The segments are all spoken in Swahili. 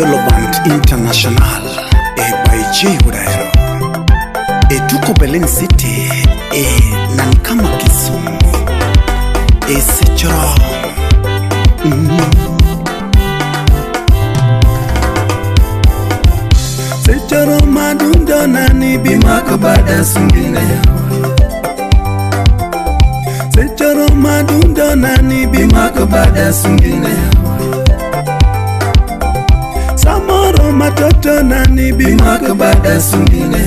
Yolo Band International by Wuod Ahero tuko Berlin City na kama Kisumu Seche Oromo Seche Oromo dundo nani bimako bada sungine Seche Oromo dundo nani bimako bada sungine Samoro matoto nani bimako bada sungine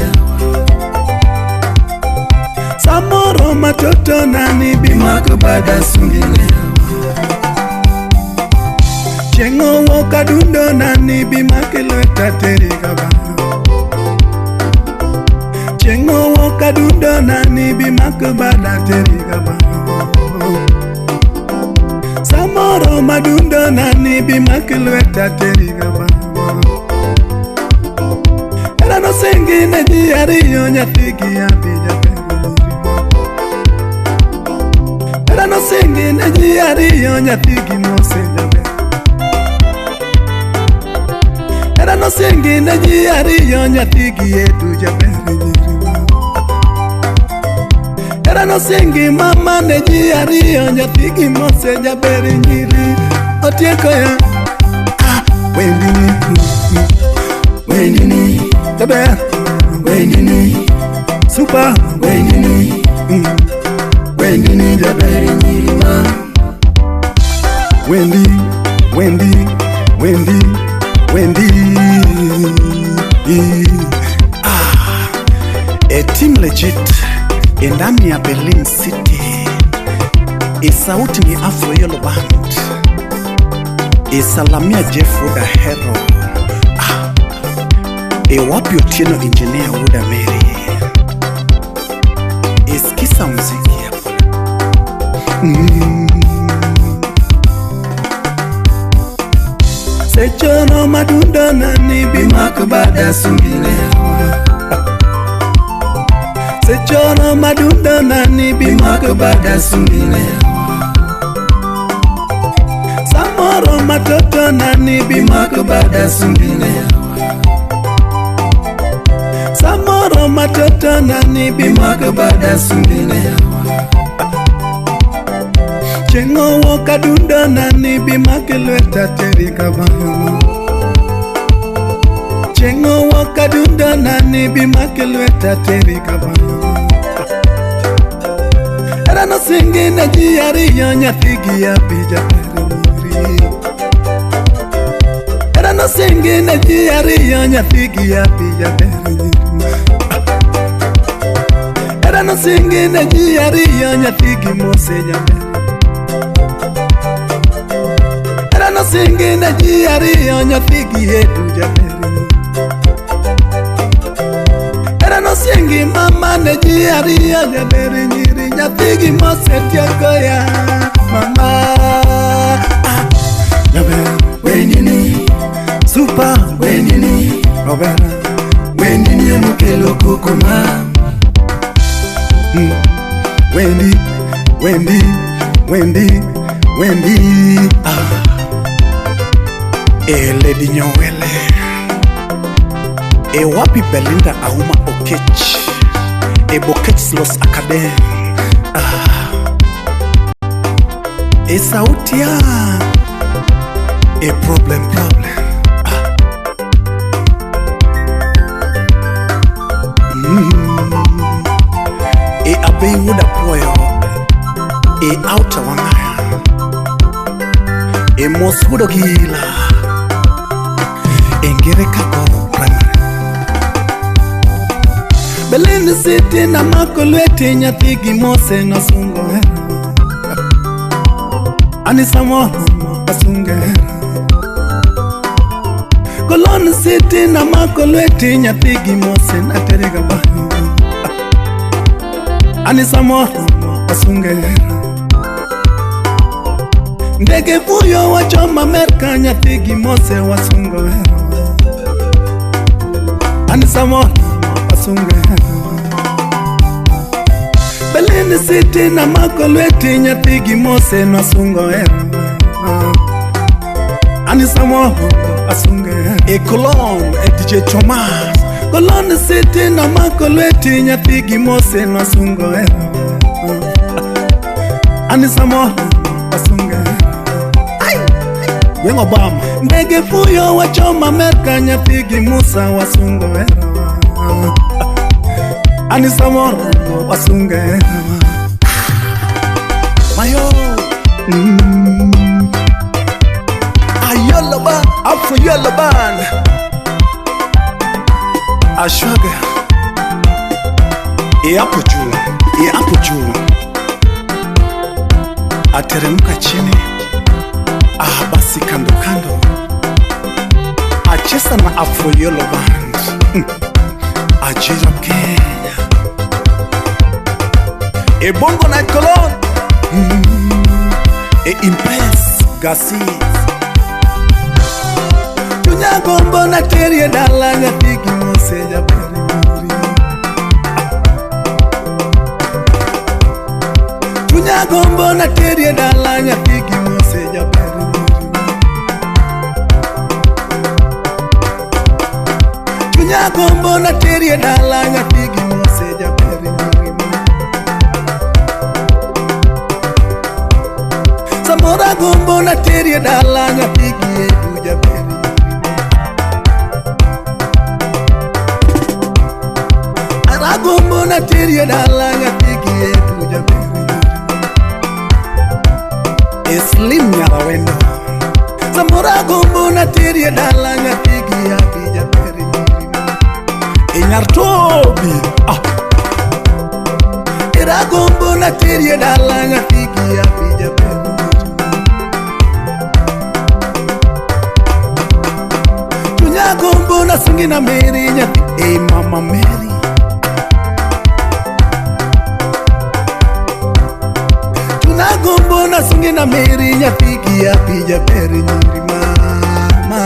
Samoro matoto nani bimako bada sungine Chengo woka dundo nani bimake lweta teriga bano Chengo woka dundo nani bimake bada teriga bano Samoro madundo nani bimake lweta teriga bano Era no sengi ne jiariyo nyatigi abija Era no sengi ne jiariyo nyatigi mose jabe Era no sengi ne jiariyo nyatigi edu jabe Era no sengi mama ne jiariyo nyatigi mose jabe nyiri Otieko ya Wendini jabe Wendini super Wendini jabe nyiri ma Wendy a team legit ndani ya Berlin City sauti ni Afro Yolo Band salamia Wuod Ahero wapi Otieno engineer Wuod Mary iskisa muziki hapo Seche Oromo dundo nani bimako bada sungine Seche Oromo dundo nani bimako bada sungine Samoro matoto nani bimako bada sungine Samoro matoto nani bimako bada sungine Chengo woka dundo nani bimake lweta teriga bano Chengo woka dundo nani bimake lweta teriga bano Era no sengi ne jiariyo nyatigi abija nyiri Era no sengi ne jiariyo nyatigi abija nyiri Era no sengi ne jiariyo nyatigi mose jabe Era no sengi ne jiariyo nyatigi edu jabe Era no sengi mama ne jiariyo jabe nyiri nyatigi mose tieko ya mama jabe Wendini super Wendini Robera Wendini mukelo kokoma Wendy Lady Nyowele wapi Belinda Auma Okech Bokech Los Academy sauti ya problem Abei Wuod Apuoyo Outer Wangaya Mos Wuod Gila Ngere Kagoro Primary Berlin City na mako lweti nyathigi mose nasungo Ani Samoro asunge Berlin City na mako lweti nyathigi mose na teriga bano Ani Samoro asunge Ndege fuyo wachoma Amerika nyathigi mose wasungo Ani Samoro asunge Berlin City na mako lweti nyathigi mose nasungo Ani Samoro asunge E Cologne e DJ Thomas Cologne City na makolweti nyathigi mose nasungo Anisamo asunge Wengo Obama ndege fuyo wachoma Amerika nyathigi Musa wasungo Anisamo wasunge Mayo Ayolo ban Afro yolo ban Ashoga hapo juu ateremka chini basi kando kando achesa na Afro yolo band ajira Kenya Bongo na Cologne Impress Gasi Tunya gombo na terie dala nyathigi mose jaberi Tunya gombo na terie dala nyathigi mose jaberi Tunya gombo na terie dala nyathigi mose jaberi Samora gombo na terie dala nyathigi edu jaberi Ara gombo na terie dala nyathigi edu jaberi Slim Nyarawendo Samora gombo na terie dala nyathigi abi jaberi Inyartobi Era gombo na terie dala nyathigi abi jaberi Tunya gombo na sungi na Mary nyathi Mama Mary Tuna gombo na sungi na Mary nyathigi abi jaberi nyiri mama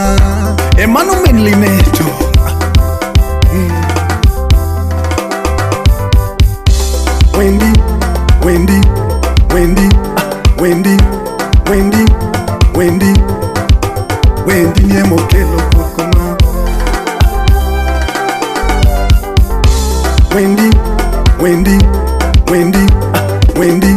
Manu menlineto Wendy nie mokelo kokoma Wendy